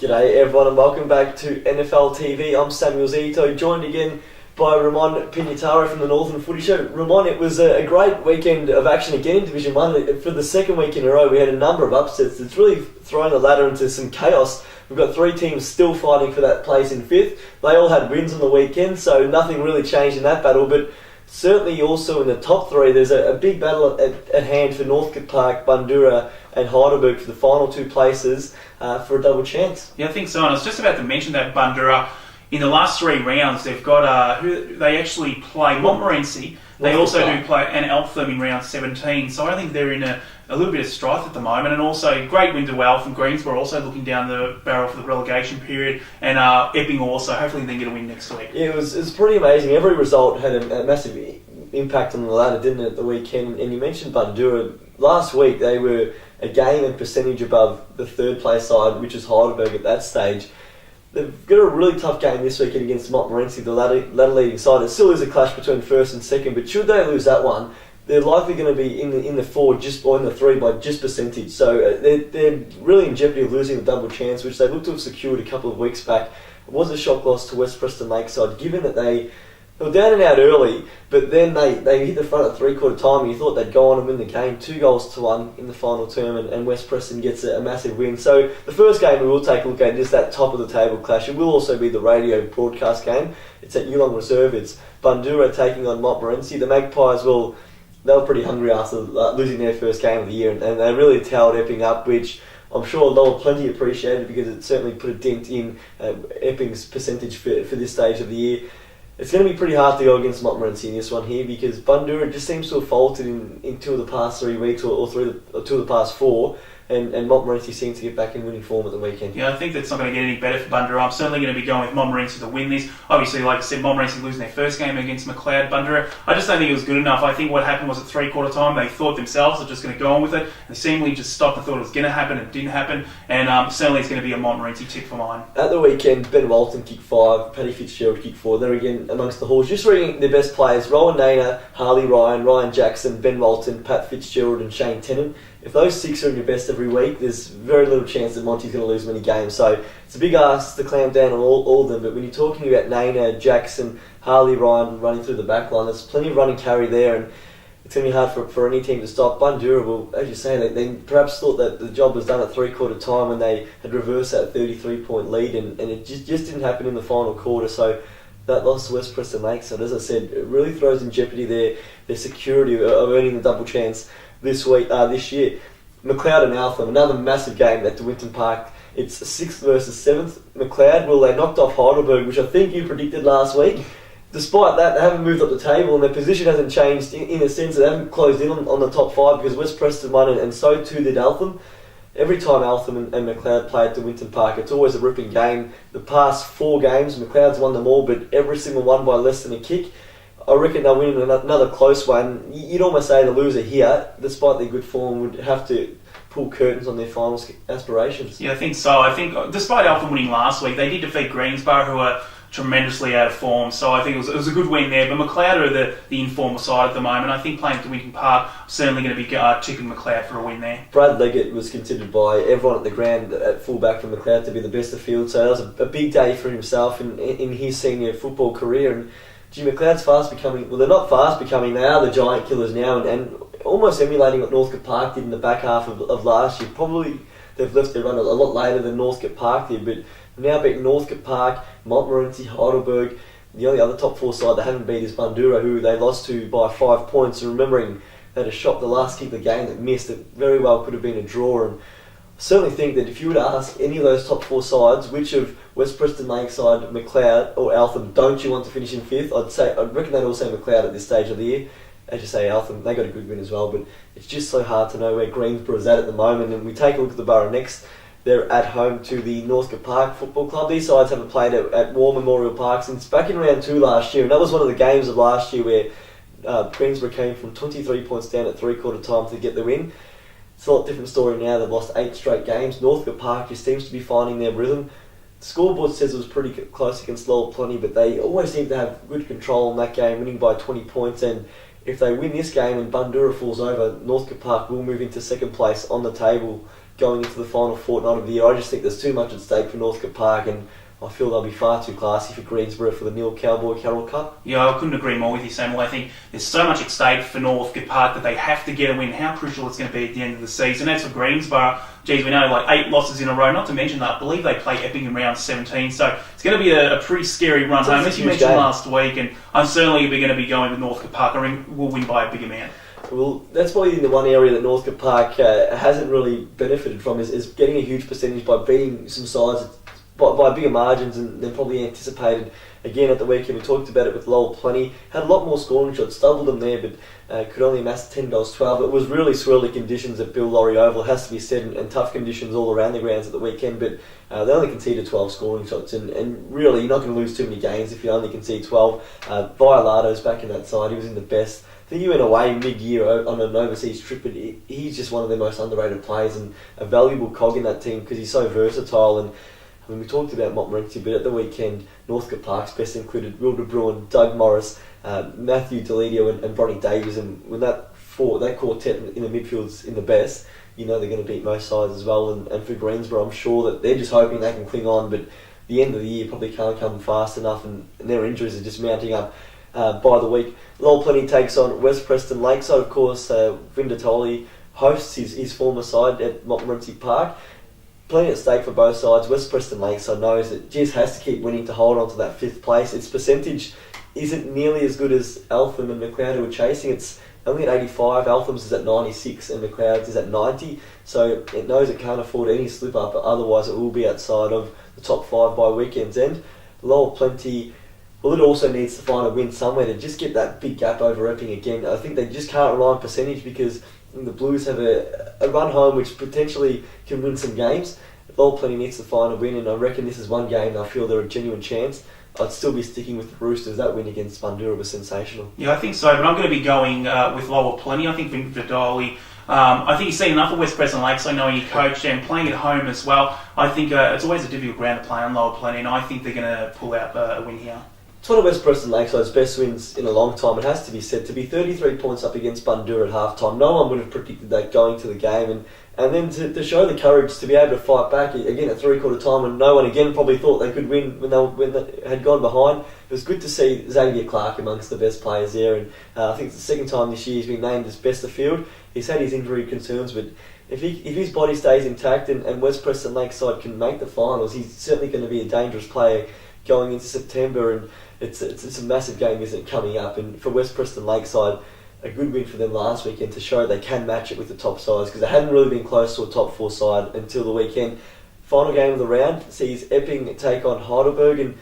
G'day everyone and welcome back to NFLTV. I'm Samuel Zito, joined again by Ramon Pinataro from the Northern Footy Show. Ramon, it was a great weekend of action again in Division 1. For the second week in a row we had a number of upsets. It's really thrown the ladder into some chaos. We've got three teams still fighting for that place in fifth. They all had wins on the weekend, so nothing really changed in that battle, but certainly also in the top three there's a big battle at hand for Northcote Park, Bundoora and Heidelberg for the final two places for a double chance. Yeah, I think so, and I was just about to mention that Bundoora, in the last three rounds, they've got they actually play Montmorency. They also do play an Eltham in round 17, so I think they're in a little bit of strife at the moment. And also, great win to Eltham. Greensborough also looking down the barrel for the relegation period, and Epping also. Hopefully, they get a win next week. Yeah, it was pretty amazing. Every result had a massive impact on the ladder, didn't it, at the weekend? And you mentioned Bundoora. Last week, they were a game and percentage above the third place side, which is Heidelberg at that stage. They've got a really tough game this weekend against Montmorency, the ladder leading side. It still is a clash between first and second, but should they lose that one, they're likely going to be in the four or in the three by just percentage. So they're really in jeopardy of losing the double chance, which they looked to have secured a couple of weeks back. It was a shock loss to West Preston Lakeside, given that they were down and out early, but then they hit the front at three-quarter time and you thought they'd go on and win the game, 2-1 in the final term, and West Preston gets a massive win. So the first game we will take a look at is that top of the table clash. It will also be the radio broadcast game. It's at Geelong Reserve. It's Bundoora taking on Montmorency. The Magpies, well, they were pretty hungry after losing their first game of the year, and they really towed Epping up, which I'm sure they'll plenty appreciated because it certainly put a dent in Epping's percentage for this stage of the year. It's going to be pretty hard to go against Montmorency in this one here because Bundoora just seems to have faltered in two of the past 3 weeks or two of the past four, and Montmorency seems to get back in winning form at the weekend. Yeah, I think that's not going to get any better for Bundoora. I'm certainly going to be going with Montmorency to win this. Obviously, like I said, Montmorency losing their first game against McLeod. Bundoora, I just don't think it was good enough. I think what happened was at three-quarter time, they thought themselves were just going to go on with it. They seemingly just stopped and thought it was going to happen and it didn't happen. And certainly it's going to be a Montmorency tip for mine. At the weekend, Ben Walton kicked 5, Paddy Fitzgerald kicked 4. They're again amongst the halls. Just reading their best players, Rowan Naina, Harley Ryan, Ryan Jackson, Ben Walton, Pat Fitzgerald and Shane Tennant. If those six are in your best every week, there's very little chance that Monty's going to lose many games. So it's a big ask to clamp down on all of them. But when you're talking about Naina, Jackson, Harley Ryan running through the back line, there's plenty of running carry there, and it's going to be hard for any team to stop. Bundoora, well, as you say, they perhaps thought that the job was done at three-quarter time when they had reversed that 33-point lead, and it just didn't happen in the final quarter. So that loss to West Preston Lakeside, as I said, it really throws in jeopardy their security of earning the double chance this year. McLeod and Eltham, another massive game at DeWinton Park. It's 6th versus 7th. McLeod, well, they knocked off Heidelberg, which I think you predicted last week. Despite that, they haven't moved up the table and their position hasn't changed in a sense that they haven't closed in on the top 5 because West Preston won and so too did Eltham. Every time Eltham and McLeod play at DeWinton Park, it's always a ripping game. The past 4 games, McLeod's won them all, but every single one by less than a kick. I reckon they'll win another close one. You'd almost say the loser here, despite their good form, would have to pull curtains on their finals aspirations. Yeah, I think so. I think despite Eltham winning last week, they did defeat Greensborough, who are tremendously out of form. So I think it was a good win there. But McLeod are the informal side at the moment. I think playing at DeWinton Park, certainly going to be tipping McLeod for a win there. Brad Leggett was considered by everyone at the ground at fullback for McLeod to be the best of field. So that was a big day for himself in his senior football career. And McLeod's fast becoming, well, they're not fast becoming, they are the giant killers now, and almost emulating what Northcote Park did in the back half of last year. Probably they've left their run a lot later than Northcote Park did, but now beat Northcote Park, Montmorency, Heidelberg. The only other top 4 side they haven't beat is Bundoora, who they lost to by 5 points. And remembering they had a shot the last kick of the game that missed, it very well could have been a draw. And I certainly think that if you were to ask any of those top 4 sides, which of West Preston Lakeside, McLeod or Eltham don't you want to finish in 5th, I'd reckon they'd all say McLeod at this stage of the year. As you say, Eltham, they got a good win as well, but it's just so hard to know where Greensborough is at the moment. And we take a look at the Borough next. They're at home to the Northcote Park Football Club. These sides haven't played at War Memorial Park since back in round 2 last year, and that was one of the games of last year where Greensborough came from 23 points down at three-quarter time to get the win. It's a lot different story now. They've lost 8 straight games. Northcote Park just seems to be finding their rhythm. The scoreboard says it was pretty close against Lowell Plenty, but they always seem to have good control in that game, winning by 20 points. And if they win this game and Bundoora falls over, Northcote Park will move into second place on the table going into the final fortnight of the year. I just think there's too much at stake for Northcote Park, and I feel they'll be far too classy for Greensborough for the Neil Cowboy Carroll Cup. Yeah, I couldn't agree more with you, Samuel. I think there's so much at stake for Northcote Park that they have to get a win. How crucial it's going to be at the end of the season. As for Greensborough, geez, we know like 8 losses in a row. Not to mention that I believe they play Epping in round 17, so it's going to be a pretty scary run home, as you mentioned last week. And I'm certainly going to be going with Northcote Park. I think we'll win by a big amount. Well, that's probably the one area that Northcote Park hasn't really benefited from is getting a huge percentage by beating some sides by bigger margins than probably anticipated. Again, at the weekend, we talked about it with Lowell Plenty. Had a lot more scoring shots, doubled them there, but could only amass 10 goals 12. It was really swirly conditions at Bill Laurie Oval, has to be said, and tough conditions all around the grounds at the weekend, but they only conceded 12 scoring shots, and really, you're not going to lose too many games if you only concede 12. Violato's back in that side, he was in the best. I think he went away mid-year on an overseas trip, but he's just one of the most underrated players and a valuable cog in that team because he's so versatile. And I mean, we talked about Montmorency, but at the weekend, Northcote Park's best included Will De Bruin, Doug Morris, Matthew Delidio and Bronny Davies, and when that quartet in the midfield's in the best, you know they're going to beat most sides as well. And for Greensborough, I'm sure that they're just hoping they can cling on, but the end of the year probably can't come fast enough, and their injuries are just mounting up by the week. Lowell Plenty takes on West Preston Lakeside, of course. Vindatoli hosts his former side at Montmorency Park. Plenty at stake for both sides. West Preston Lakeside knows it just has to keep winning to hold on to that 5th place. Its percentage isn't nearly as good as Eltham and McLeod who are chasing. It's only at 85, Eltham's is at 96 and McLeod's is at 90, so it knows it can't afford any slip up, otherwise it will be outside of the top 5 by weekend's end. Lowell Plenty, well, it also needs to find a win somewhere to just get that big gap over Epping again. I think they just can't rely on percentage because the Blues have a run home which potentially can win some games. Lowell Plenty needs to find a win, and I reckon this is one game I feel they're a genuine chance. I'd still be sticking with the Roosters. That win against Bundoora was sensational. Yeah, I think so, but I'm going to be going with Lowell Plenty. I think Vidali, I think he's seen enough of West Preston Lakes, I know he coached and playing at home as well. I think it's always a difficult ground to play on Lowell Plenty, and I think they're going to pull out a win here. It's one of West Preston Lakeside's best wins in a long time. It has to be said, to be 33 points up against Bundoora at half-time. No one would have predicted that going to the game. And then to show the courage to be able to fight back again at three-quarter time when no one again probably thought they could win when they had gone behind. It was good to see Xavier Clark amongst the best players there. And I think it's the second time this year he's been named as best of field. He's had his injury concerns, but if his body stays intact and West Preston Lakeside can make the finals, he's certainly going to be a dangerous player going into September. And it's a massive game, isn't it, coming up? And for West Preston Lakeside, a good win for them last weekend to show they can match it with the top sides because they hadn't really been close to a top 4 side until the weekend. Final game of the round sees Epping take on Heidelberg, and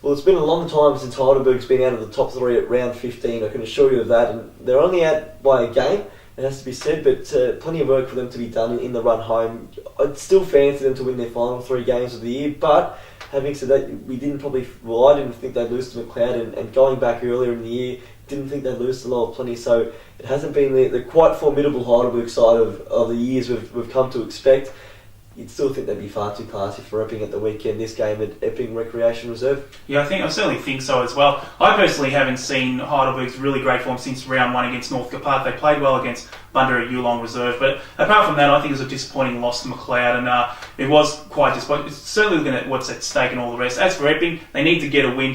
well, it's been a long time since Heidelberg's been out of the top 3 at round 15, I can assure you of that, and they're only out by a game, it has to be said, but plenty of work for them to be done in the run home. I'd still fancy them to win their final 3 games of the year, but having said that, I didn't think they'd lose to McLeod, and going back earlier in the year, didn't think they'd lose to Lowell Plenty, so it hasn't been the quite formidable Heidelberg side of the years we've come to expect. You'd still think they'd be far too classy for Epping at the weekend, this game at Epping Recreation Reserve. Yeah, I certainly think so as well. I personally haven't seen Heidelberg's really great form since round 1 against Northcote Park. They played well against Bundoora Yulong Reserve, but apart from that, I think it was a disappointing loss to McLeod, and it was quite disappointing. It's certainly looking at what's at stake and all the rest. As for Epping, they need to get a win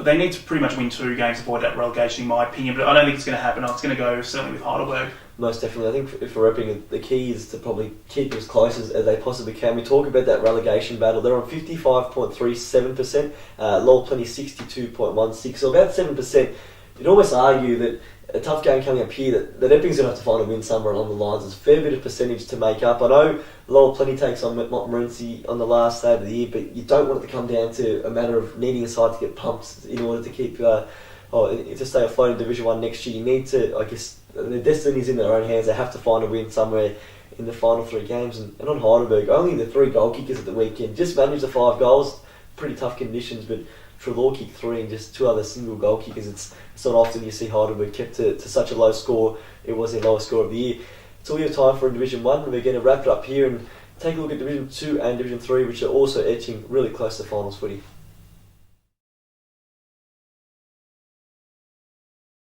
they need to pretty much win 2 games to avoid that relegation, in my opinion, but I don't think it's going to happen. It's going to go certainly with Heidelberg. Most definitely. I think for Epping, the key is to probably keep as close as they possibly can. We talk about that relegation battle. They're on 55.37%, Lowell Plenty 62.16%, so about 7%. You'd almost argue that a tough game coming up here, that Epping's going to have to find a win somewhere along the lines. There's a fair bit of percentage to make up. I know Lowell Plenty takes on Montmorency on the last day of the year, but you don't want it to come down to a matter of needing a side to get pumped in order to keep to stay afloat in Division 1 next year. You need to, I guess, their destiny's in their own hands. They have to find a win somewhere in the final 3 games. And on Heidelberg, only the 3 goal kickers at the weekend. Just managed the 5 goals. Pretty tough conditions, but Trelaw kicked 3 and just 2 other single goal kickers. It's not often you see Heidelberg kept to such a low score. It was their lowest score of the year. It's all we have time for in Division 1. We're going to wrap it up here and take a look at Division 2 and Division 3, which are also etching really close to finals footy.